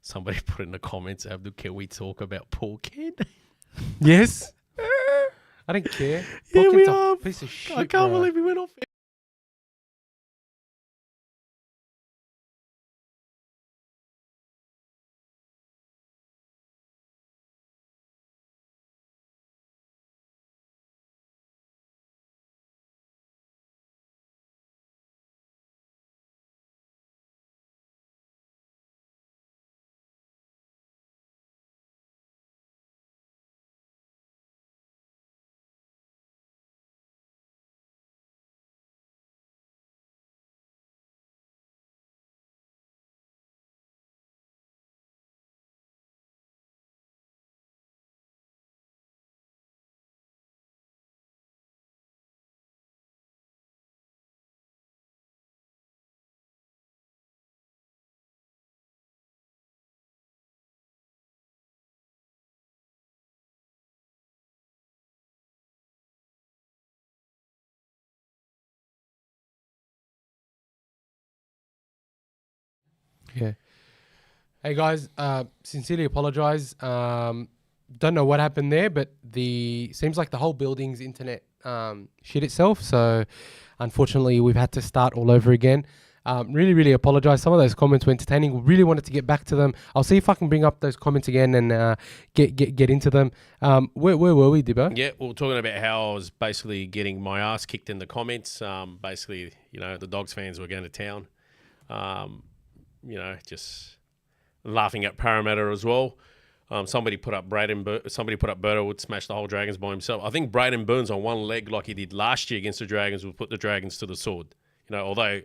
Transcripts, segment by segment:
Somebody put in the comments, Abdul, can we talk about Paul Kent? Yes. I don't care. Yeah, Paul we Kent's a are. piece of shit, I can't bro. believe he went off. Yeah. Hey guys, sincerely apologize. Don't know what happened there, but seems like the whole building's internet shit itself. So unfortunately, we've had to start all over again. Really apologize. Some of those comments were entertaining. We really wanted to get back to them. I'll see if I can bring up those comments again and get into them. Where were we, Dibbo? Yeah, we were talking about how I was basically getting my ass kicked in the comments. Basically, the Dogs fans were going to town. Just laughing at Parramatta as well. Somebody put up Berto would smash the whole Dragons by himself. I think Braden Burns on one leg, like he did last year against the Dragons, would put the Dragons to the sword. Although,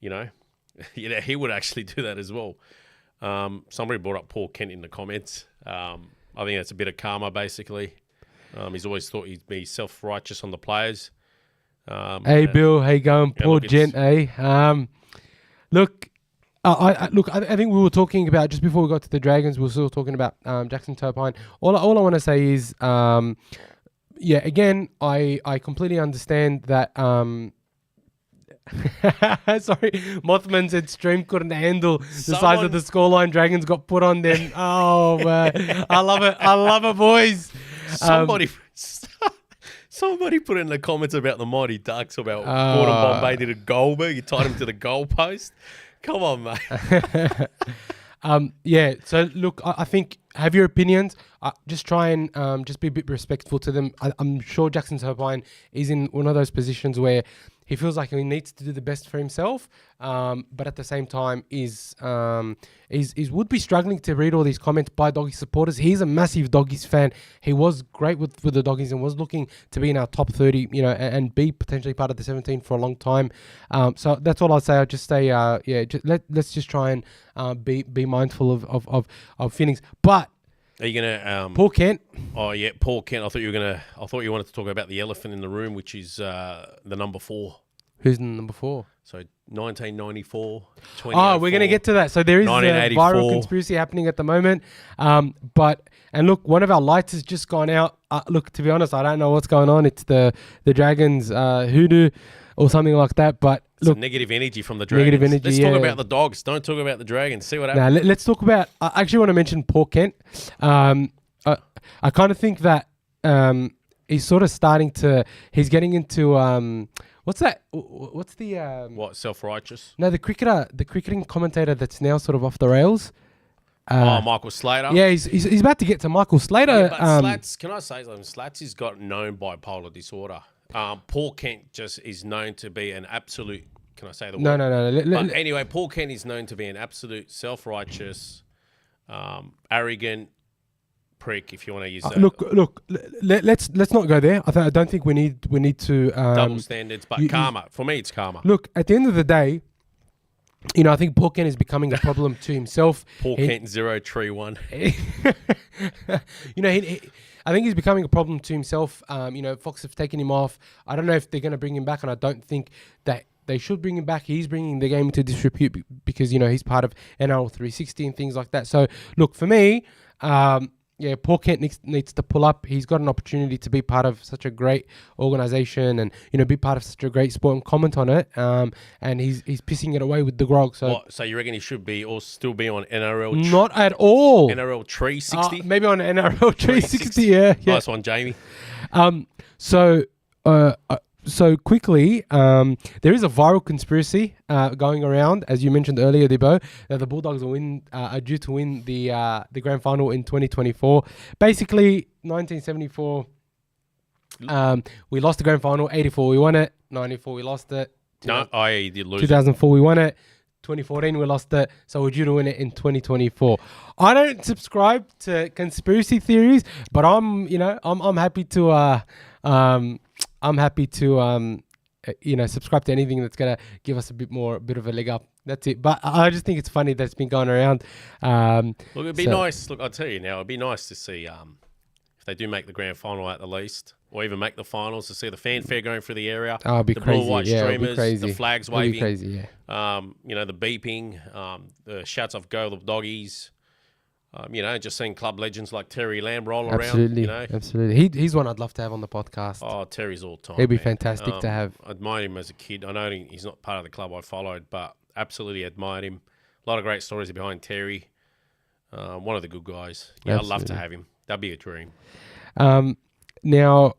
he would actually do that as well. Somebody brought up Paul Kent in the comments. I think that's a bit of karma, basically. He's always thought he'd be self-righteous on the players. Hey, Bill. How you going? Poor gent, eh? Look, I think we were talking about, just before we got to the Dragons, we were still talking about Jackson Topine. All I want to say is, again, I completely understand that. Sorry, Mothman said stream couldn't handle the size of the scoreline Dragons got put on them. Oh, man. I love it, boys. Somebody put in the comments about the Mighty Ducks, about Gordon Bombay did a Goldberg. You tied him to the goalpost. Come on, mate. So look, I think have your opinions. Just try and just be a bit respectful to them. I'm sure Jackson Topine is in one of those positions where he feels like he needs to do the best for himself, but at the same time would be struggling to read all these comments by Doggies supporters. He's a massive Doggies fan. He was great with the Doggies and was looking to be in our top 30, and be potentially part of the 17 for a long time. So that's all I'd say. I'd just say, let's just try and be mindful of feelings. But are you gonna Paul Kent? Oh yeah, Paul Kent. I thought you wanted to talk about the elephant in the room, which is the number 4. Who's the number 4? So 1994. Oh, we're going to get to that. So there is a viral conspiracy happening at the moment. But look, one of our lights has just gone out. Look, to be honest, I don't know what's going on. It's the Dragons hoodoo or something like that. But look, negative energy from the Dragons. Negative energy. Let's talk about the Dogs. Don't talk about the Dragons. See what happens. Now, let's talk about. I actually want to mention Paul Kent. I kind of think that he's sort of starting to. He's getting into. What's that? What's the what, self-righteous? No, the cricketing commentator that's now sort of off the rails. Michael Slater. Yeah, he's about to get to Michael Slater. Yeah, but Slats, can I say something? Slats has got known bipolar disorder. Paul Kent just is known to be an absolute. Can I say the word? No. Anyway, Paul Kent is known to be an absolute self-righteous, arrogant prick, if you want to use that. Look. Let's not go there. I don't think we need to double standards, but karma. For me, it's karma. Look, at the end of the day, I think Paul Kent is becoming a problem to himself. Paul Kent 031. I think he's becoming a problem to himself. Fox have taken him off. I don't know if they're going to bring him back, and I don't think that they should bring him back. He's bringing the game into disrepute because he's part of NRL 360 and things like that. So look, for me, Paul Kent needs to pull up. He's got an opportunity to be part of such a great organization and, be part of such a great sport and comment on it. And he's pissing it away with the grog. So So you reckon he should be or still be on NRL? Not at all. NRL 360? Maybe on NRL 360, yeah. Nice one, Jamie. So quickly, there is a viral conspiracy going around, as you mentioned earlier, Dibbo, that the Bulldogs are due to win the grand final in 2024. Basically, 1974, we lost the grand final. 84, we won it. 94, we lost it. No, I did lose 2004, we won it. 2014, we lost it. So we're due to win it in 2024. I don't subscribe to conspiracy theories, but I'm happy to subscribe to anything that's gonna give us a bit of a leg up. That's it. But I just think it's funny that it's been going around. Look, it'd be nice. Look, I'll tell you now, it'd be nice to see if they do make the grand final at the least, or even make the finals, to see the fanfare going through the area. Oh, it'd be the crazy. blue white streamers, the flags waving. It'd be crazy, yeah. The beeping, the shouts of "Go the Doggies." Just seeing club legends like Terry Lamb roll around. Absolutely. He's one I'd love to have on the podcast. Oh, Terry's all time. He'd be fantastic to have. I admired him as a kid. I know he's not part of the club I followed, but absolutely admired him. A lot of great stories behind Terry. One of the good guys. Yeah, I'd love to have him. That'd be a dream. Now,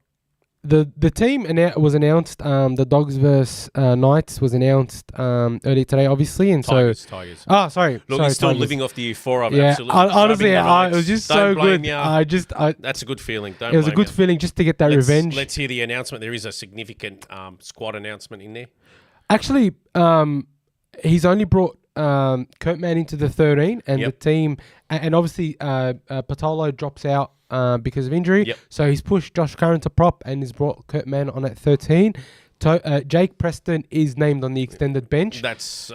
the team was announced. The Dogs versus Knights was announced earlier today, obviously, and Tigers. Oh, sorry. Look, sorry, he's still Tigers. living off the euphoria of absolutely. Honestly, it was just so good. That's a good feeling. It was a good feeling just to get that revenge. Let's hear the announcement. There is a significant squad announcement in there. Actually, he's only brought Kurt Mann into the 13 and the team, and obviously Patolo drops out because of injury. Yep. So he's pushed Josh Curran to prop and he's brought Kurt Mann on at 13. Jake Preston is named on the extended bench. That's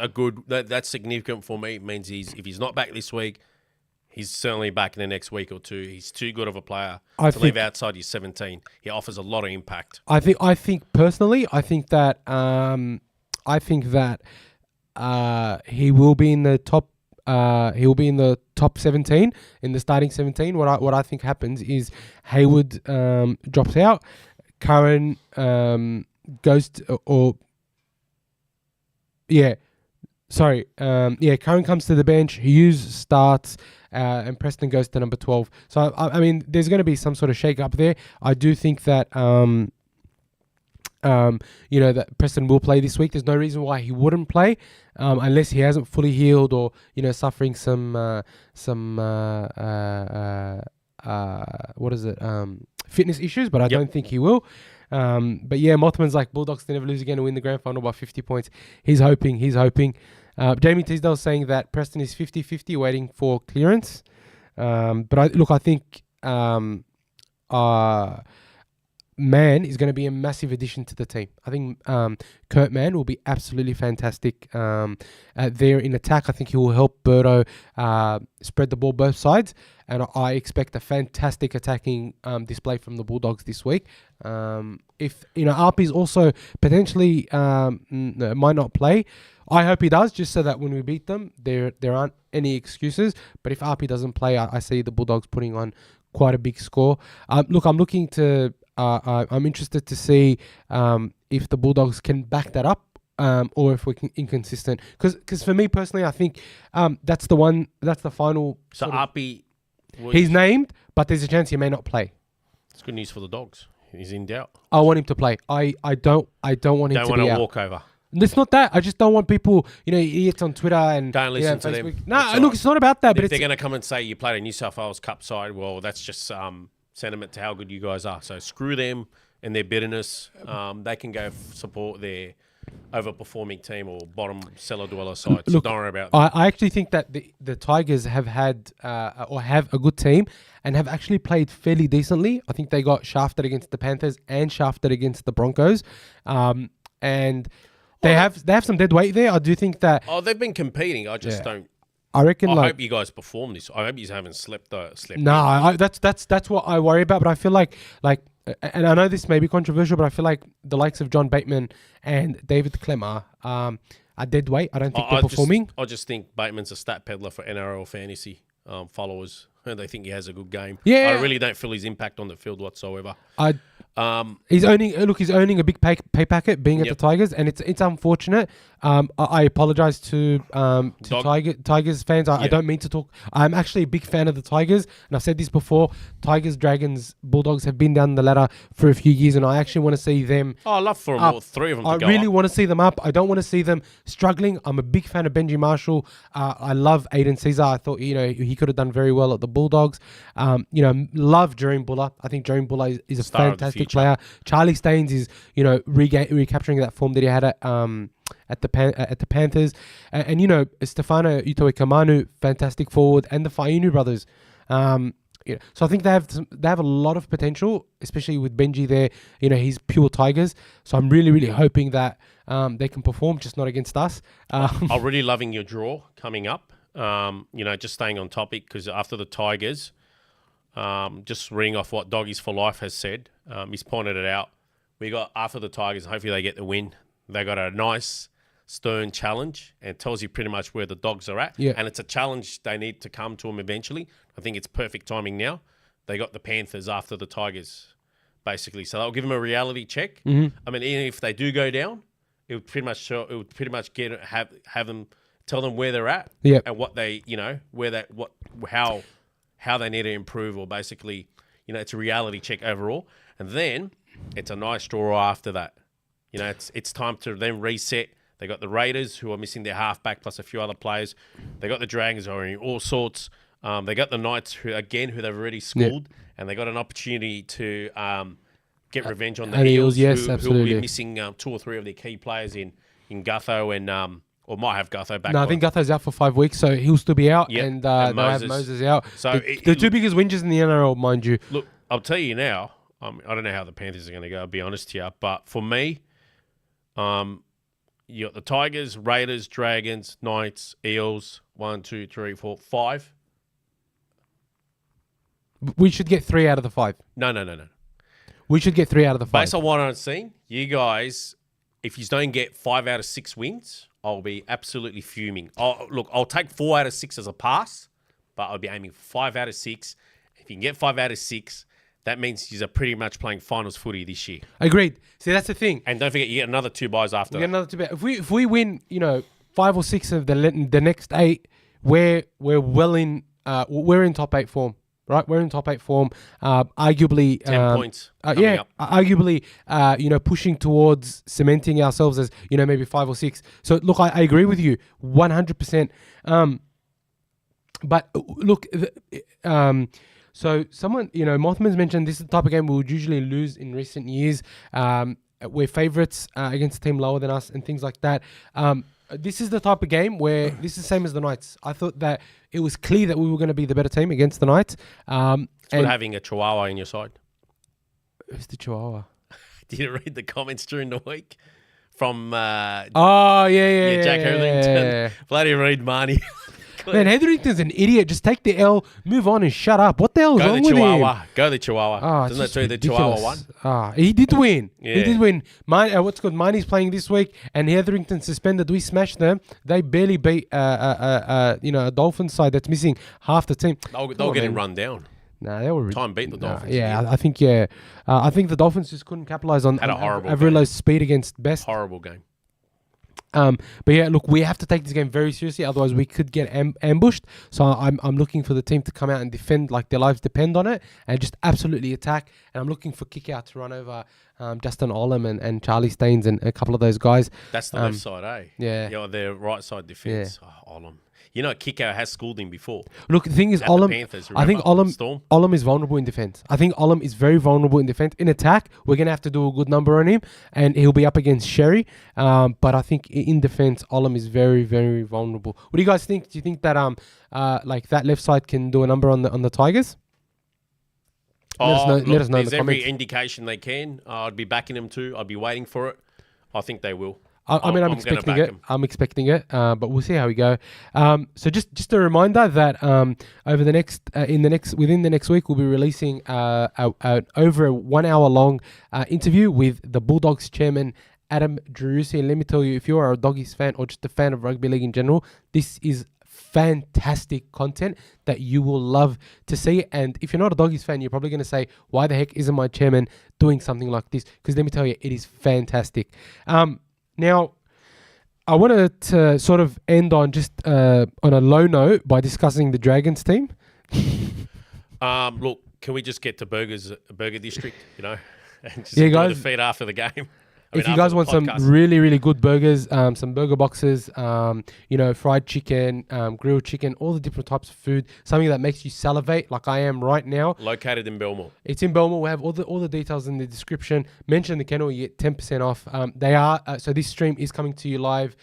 that's significant for me. It means if he's not back this week, he's certainly back in the next week or two. He's too good of a player to leave outside his 17. He offers a lot of impact. I think personally, I think that he will be in the top. He'll be in the top 17 in the starting 17. What I think happens is Hayward drops out, Curran goes to, Curran comes to the bench. Hughes starts, and Preston goes to number 12. So I mean, there's going to be some sort of shake up there. I do think that that Preston will play this week. There's no reason why he wouldn't play, unless he hasn't fully healed or suffering some fitness issues. But I don't think he will. But yeah, Mothman's like Bulldogs to never lose again and win the grand final by 50 points. He's hoping. Jamie Teasdale's saying that Preston is 50-50 waiting for clearance. But I think Mann is going to be a massive addition to the team. I think Kurt Mann will be absolutely fantastic there in attack. I think he will help Birdo spread the ball both sides, and I expect a fantastic attacking display from the Bulldogs this week. If Arpy's also potentially might not play, I hope he does, just so that when we beat them, there aren't any excuses. But if Arpy doesn't play, I see the Bulldogs putting on quite a big score. I'm looking to. I'm interested to see if the Bulldogs can back that up, or if we're inconsistent. Because for me personally, I think that's the final. So Arpy, he's named, but there's a chance he may not play. It's good news for the Dogs. He's in doubt. I want him to play. I don't want him to be out. Don't want a walkover. It's not that. I just don't want people, idiots on Twitter and don't listen to them. No, look, it's not about that. But if they're going to come and say you played a New South Wales Cup side, well, that's just sentiment to how good you guys are. So screw them and their bitterness. They can go support their overperforming team or bottom cellar dweller side. So don't worry about that. I actually think that the Tigers have had or have a good team and have actually played fairly decently. I think they got shafted against the Panthers and shafted against the Broncos, and they have some dead weight there. I do think that. Oh, they've been competing. I just don't. I reckon. I hope you guys perform this. I hope you haven't slept. No, that's what I worry about. But I feel like, and I know this may be controversial, but I feel like the likes of John Bateman and David Clemmer are dead weight. I don't think they're performing. I just think Bateman's a stat peddler for NRL fantasy followers. They think he has a good game. Yeah. I really don't feel his impact on the field whatsoever. He's owning a big pay packet being at the Tigers, and it's unfortunate. I apologize to Tigers fans. I don't mean to talk. I'm actually a big fan of the Tigers, and I've said this before. Tigers, Dragons, Bulldogs have been down the ladder for a few years, and I actually want to see them. Oh, I love for them all, three of them. I really want to see them up. I don't want to see them struggling. I'm a big fan of Benji Marshall. I love Aiden Caesar. I thought he could have done very well at the Bulldogs. Love Jerome Buller. I think Jerome Buller is a fantastic player. Charlie Staines is recapturing that form that he had at the Panthers, and Stefano Utoikamanu, fantastic forward, and the Faiunu brothers. So I think they have a lot of potential, especially with Benji there. He's pure Tigers. So I'm really, really hoping that they can perform, just not against us. I'm really loving your draw coming up. Just staying on topic, because after the Tigers, just reading off what Doggies for Life has said, he's pointed it out. We got after the Tigers, hopefully they get the win. They got a nice stern challenge, and it tells you pretty much where the Dogs are at. Yeah. And it's a challenge they need to come to them eventually. I think it's perfect timing now. They got the Panthers after the Tigers, basically. So that'll give them a reality check. Mm-hmm. I mean, even if they do go down, it would pretty much show. It would pretty much have them tell them where they're at. Yep. And what they how they need to improve, or basically, it's a reality check overall. And then it's a nice draw after that. It's time to then reset. They got the Raiders, who are missing their halfback plus a few other players. They got the Dragons, who are in all sorts. They got the Knights, who they've already schooled, and they got an opportunity to get revenge on the Eels, yes, who will absolutely. be missing 2 or 3 of their key players in Gutho and or might have Gutho back. No, I think Gutho's out for 5 weeks, so he'll still be out, Yep. and And they'll have Moses out. So the two biggest wingers in the NRL, mind you. Look, I'll tell you now. I don't know how the Panthers are going to go, I'll be honest here. But for me, you got the Tigers, Raiders, Dragons, Knights, Eels. 1, 2, 3, 4, 5. We should get 3 out of the 5. No. We should get 3 out of the 5. Based on what I'm seeing, you guys, if you don't get 5 out of 6 wins, I'll be absolutely fuming. I'll take 4 out of 6 as a pass, but I'll be aiming 5 out of 6. If you can get 5 out of 6, that means you're pretty much playing finals footy this year. Agreed. See, that's the thing. And don't forget, you get another 2 buys after We that. get another 2 bets. If we win, 5 or 6 of the next 8, we're well in. We're in top 8 form, right? We're in top 8 form. Arguably 10 points. Coming up. Arguably, pushing towards cementing ourselves as maybe 5 or 6. So look, I agree with you 100%. But look, so someone, Mothman's mentioned this is the type of game we would usually lose in recent years. We're favourites against a team lower than us and things like that. This is the type of game where this is the same as the Knights. I thought that it was clear that we were going to be the better team against the Knights. It's good having a Chihuahua in your side. Who's the Chihuahua? Did you read the comments during the week from Jack Hetherington? Bloody read Marnie. Man, Hetherington's an idiot. Just take the L, move on, and shut up. What the hell is wrong with him? Go the Chihuahua. Doesn't that tell you the Chihuahua won? He did win. Yeah. He did win. Marnie's playing this week, and Hetherington suspended. We smashed them. They barely beat a Dolphins side that's missing half the team. They'll get him run down. Nah, they were time beat the Dolphins. I think I think the Dolphins just couldn't capitalize on Avrilo's speed against Best. Horrible game. But yeah, look, we have to take this game very seriously. Otherwise, we could get ambushed. So I'm looking for the team to come out and defend like their lives depend on it, and just absolutely attack. And I'm looking for kick out to run over Justin Olam and Charlie Staines and a couple of those guys. That's the left side, eh? Yeah. Their right side defense. Yeah. Oh, Olam. Kickout has schooled him before. Look, the thing is, Olam is vulnerable in defense. I think Olam is very vulnerable in defense. In attack, we're going to have to do a good number on him, and he'll be up against Sherry. But I think in defense, Olam is very, very vulnerable. What do you guys think? Do you think that that left side can do a number on the Tigers? Let us know in the comments. There's every indication they can. I'd be backing them too. I'd be waiting for it. I think they will. I'm expecting it. I'm expecting it, but we'll see how we go. So just a reminder that over the within the next week, we'll be releasing over a 1 hour long interview with the Bulldogs chairman Adam Drusi. And let me tell you, if you are a Doggies fan or just a fan of rugby league in general, this is fantastic content that you will love to see. And if you're not a Doggies fan, you're probably going to say, why the heck isn't my chairman doing something like this? Because let me tell you, it is fantastic. Now, I wanted to sort of end on just on a low note by discussing the Dragons team. Look, can we just get to Burger District, and just Yeah, enjoy guys. the feed after the game? If you guys want some really, really good burgers, some burger boxes, fried chicken, grilled chicken, all the different types of food, something that makes you salivate like I am right now. Located in Belmore. It's in Belmore. We have all the details in the description. Mention the Kennel, you get 10% off. They are so this stream is coming to you live,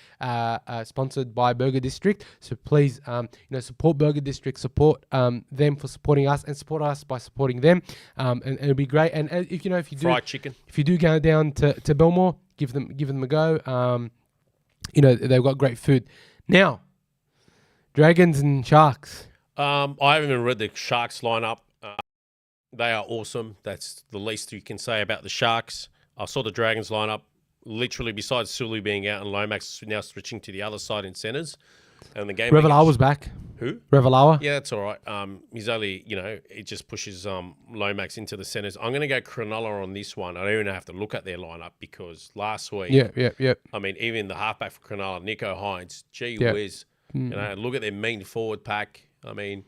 sponsored by Burger District. So please, support Burger District, support them for supporting us, and support us by supporting them. And it'll be great. And if you do fried chicken, if you do go down to Belmore, give them a go. They've got great food. Now, Dragons and Sharks. I haven't even read the Sharks lineup. They are awesome. That's the least you can say about the Sharks. I saw the Dragons lineup. Literally, besides Sulu being out and Lomax now switching to the other side in centres. And the game. Revelar was back. Who? Revelar. Yeah, that's all right. He's only, it just pushes Lomax into the centres. I'm going to go Cronulla on this one. I don't even have to look at their lineup because last week. Yeah. I mean, even the halfback for Cronulla, Nico Hines, gee Yeah. whiz. Look at their mean forward pack. I mean,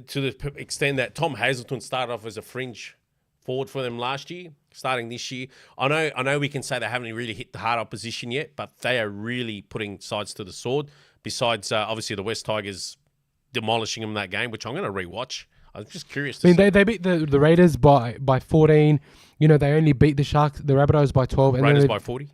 to the extent that Tom Hazelton started off as a fringe forward for them last year, starting this year. I know we can say they haven't really hit the hard opposition yet, but they are really putting sides to the sword. Besides, obviously, the West Tigers demolishing them that game, which I'm going to rewatch. I'm just curious to see. They beat the Raiders by 14. They only beat the Sharks, the Rabbitohs by 12. And Raiders by 40?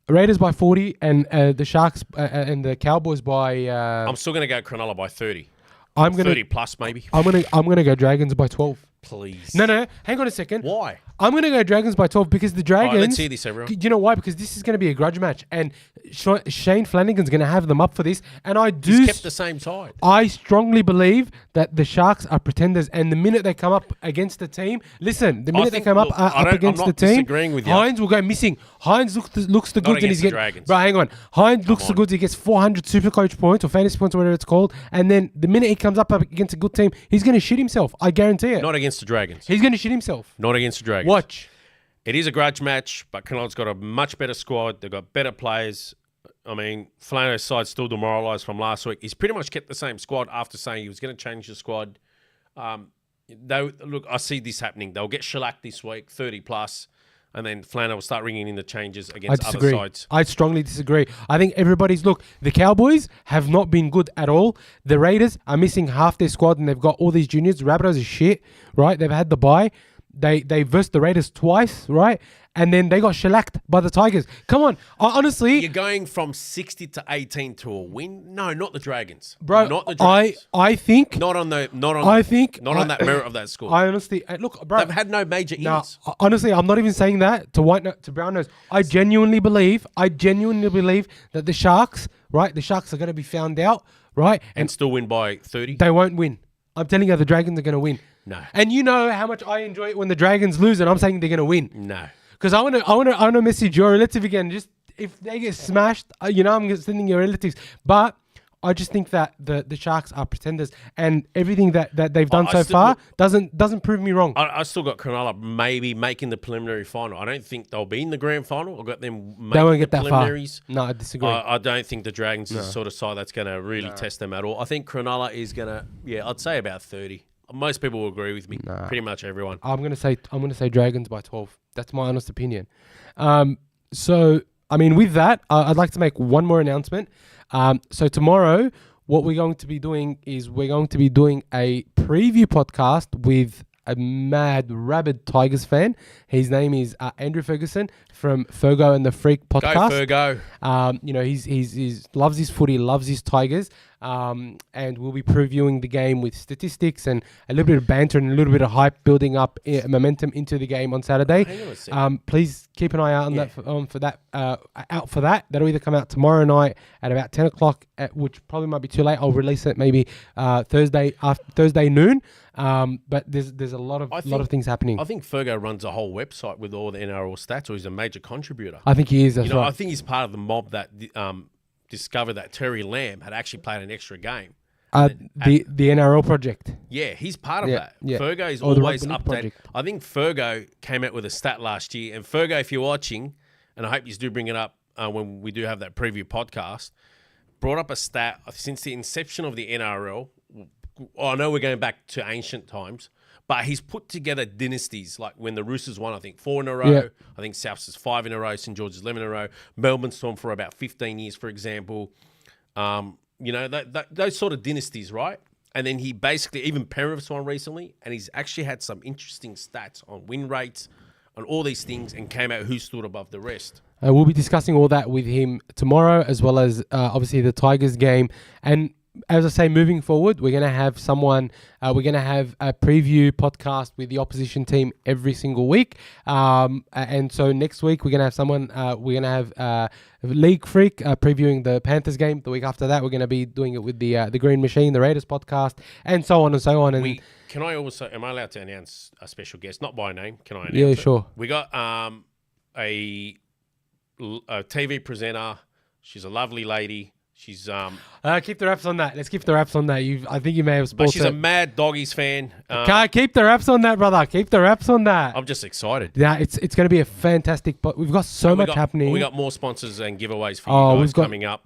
Raiders by 40, and the Sharks and the Cowboys by... I'm still going to go Cronulla by 30. I'm gonna 30 plus, maybe. I'm gonna go Dragons by 12. Please. No, hang on a second. Why? I'm going to go Dragons by 12 because the Dragons... All right, let's hear this, everyone. You know why? Because this is going to be a grudge match. And Shane Flanagan's going to have them up for this. And He's kept the same side. I strongly believe that the Sharks are pretenders. And the minute they come up against the team... Listen, the minute they come up against the team... disagreeing with you. Hines will go missing. Hines looks the goods and he's the getting... Dragons. Bro, hang on. Hines looks the goods. He gets 400 super coach points or fantasy points or whatever it's called. And then the minute he comes up against a good team, he's going to shit himself. I guarantee it. Not against the Dragons. He's going to shit himself. Not against the Dragons. Watch. It is a grudge match, but Cronulla's got a much better squad. They've got better players. I mean, Flano's side's still demoralised from last week. He's pretty much kept the same squad after saying he was going to change the squad. Look, I see this happening. They'll get shellacked this week, 30 plus, and then Flano will start ringing in the changes against other sides. I strongly disagree. I think the Cowboys have not been good at all. The Raiders are missing half their squad and they've got all these juniors. The Rabbitohs are shit, right? They've had the bye. They versed the Raiders twice, right? And then they got shellacked by the Tigers. Come on. Honestly... You're going from 60 to 18 to a win? No, not the Dragons. Bro, not the Dragons. I think... Not on that merit of that score. I honestly... Look, bro... They've had no major ears. Honestly, I'm not even saying that to brown nose. I genuinely believe that the Sharks, right? The Sharks are going to be found out, right? And still win by 30? They won't win. I'm telling you, the Dragons are going to win. No. And you know how much I enjoy it when the Dragons lose, and I'm saying they're going to win. No. Because I want to message your relative again. Just if they get smashed, I'm sending your relatives. But I just think that the Sharks are pretenders, and everything that they've done so far doesn't prove me wrong. I still got Cronulla maybe making the preliminary final. I don't think they'll be in the grand final. I've got them making they won't get that preliminaries. Far. No, I disagree. I don't think the Dragons is the sort of side that's going to really test them at all. I think Cronulla is going to, I'd say about 30. Most people will agree with me. Nah. Pretty much everyone. I'm gonna say Dragons by 12. That's my honest opinion. So I mean, with that, I'd like to make one more announcement. So tomorrow, what we're going to be doing is we're going to be doing a preview podcast with a mad, rabid Tigers fan. His name is Andrew Ferguson from Fergo and the Freak podcast. Go Fergo. He's loves his footy, loves his Tigers. And we'll be previewing the game with statistics and a little bit of banter and a little bit of hype, building up momentum into the game on Saturday. Please keep an eye out on that for that. That'll either come out tomorrow night at about 10 o'clock, which probably might be too late. I'll release it maybe Thursday noon. But there's a lot of things happening. I think Fergo runs a whole website with all the NRL stats, or he's a major contributor. I think he is. That's right. I think he's part of the mob that discovered that Terry Lamb had actually played an extra game The NRL project. Yeah, he's part of that. Yeah. Fergo is Or the always Rugby League updated. project. I think Fergo came out with a stat last year, and Fergo, if you're watching, and I hope you do bring it up when we do have that preview podcast, brought up a stat since the inception of the NRL. I know we're going back to ancient times, but he's put together dynasties, like when the Roosters won, I think 4 in a row. Yeah. I think Souths is 5 in a row. St. George's 11 in a row. Melbourne Storm for about 15 years, for example. Those sort of dynasties, right? And then he basically, even Penrith's won recently, and he's actually had some interesting stats on win rates, on all these things, and came out who stood above the rest. We'll be discussing all that with him tomorrow, as well as obviously the Tigers game. And as I say, moving forward, we're going to have someone, we're going to have a preview podcast with the opposition team every single week. And so next week, we're going to have someone, we're going to have League Freak previewing the Panthers game. The week after that, we're going to be doing it with the Green Machine, the Raiders podcast, and so on and so on. And am I allowed to announce a special guest? Not by name. Can I announce Yeah, it? sure. We got a TV presenter. She's a lovely lady. She's keep the wraps on that. Let's keep the wraps on that. I think you may have spoiled but she's a mad Doggies fan. Keep the wraps on that, brother. Keep the wraps on that. I'm just excited. Yeah, it's going to be a fantastic. But we've got so much happening. We got more sponsors and giveways for you guys coming up.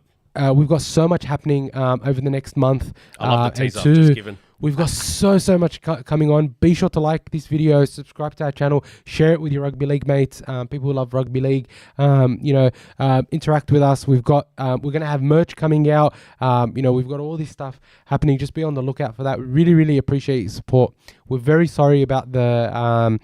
We've got so much happening over the next month. I love the teaser I've just given. We've got so much coming on. Be sure to like this video, subscribe to our channel, share it with your rugby league mates, people who love rugby league. Interact with us. We're gonna have merch coming out. We've got all this stuff happening. Just be on the lookout for that. We really, really appreciate your support. We're very sorry about the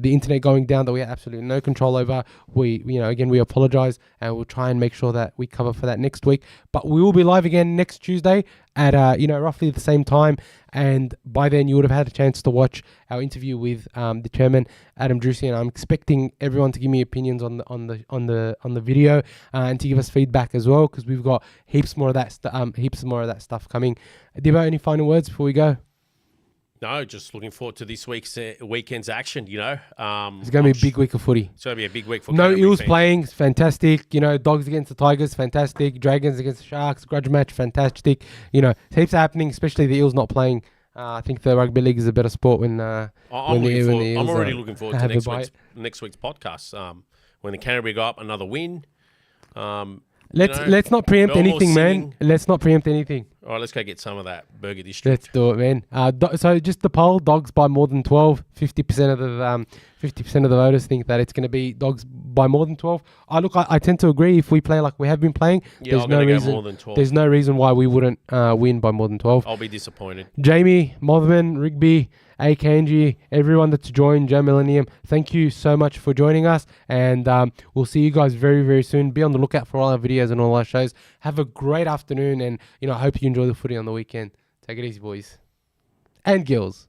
internet going down that we had absolutely no control over. We apologize, and we'll try and make sure that we cover for that next week. But we will be live again next Tuesday at roughly the same time, and by then you would have had a chance to watch our interview with the chairman, Adam Drusi, and I'm expecting everyone to give me opinions on the video and to give us feedback as well, because we've got heaps more of that stuff coming. Dibbo, any final words before we go? No, just looking forward to this weekend's action. It's going to be a big week of footy. It's going to be a big week for no Canterbury Eels fans. playing, fantastic. Dogs against the Tigers, fantastic. Dragons against the Sharks, grudge match, fantastic. Heaps happening, especially the Eels not playing. I think the rugby league is a better sport when I'm already looking forward to next week's podcast. When the Canterbury go up, another win. Let's not preempt anything, man. Let's not preempt anything. All right, let's go get some of that Burger District. Let's do it, man. So just the poll: Dogs by more than 12. 50% of the voters think that it's going to be Dogs by more than 12. I tend to agree. If we play like we have been playing, there's no reason. More than 12. There's no reason why we wouldn't win by more than 12. I'll be disappointed. Jamie, Mothman, Rigby, A. Kanji, everyone that's joined Joe Millennium, thank you so much for joining us, and we'll see you guys very, very soon. Be on the lookout for all our videos and all our shows. Have a great afternoon, and I hope you enjoy the footy on the weekend. Take it easy, boys and girls.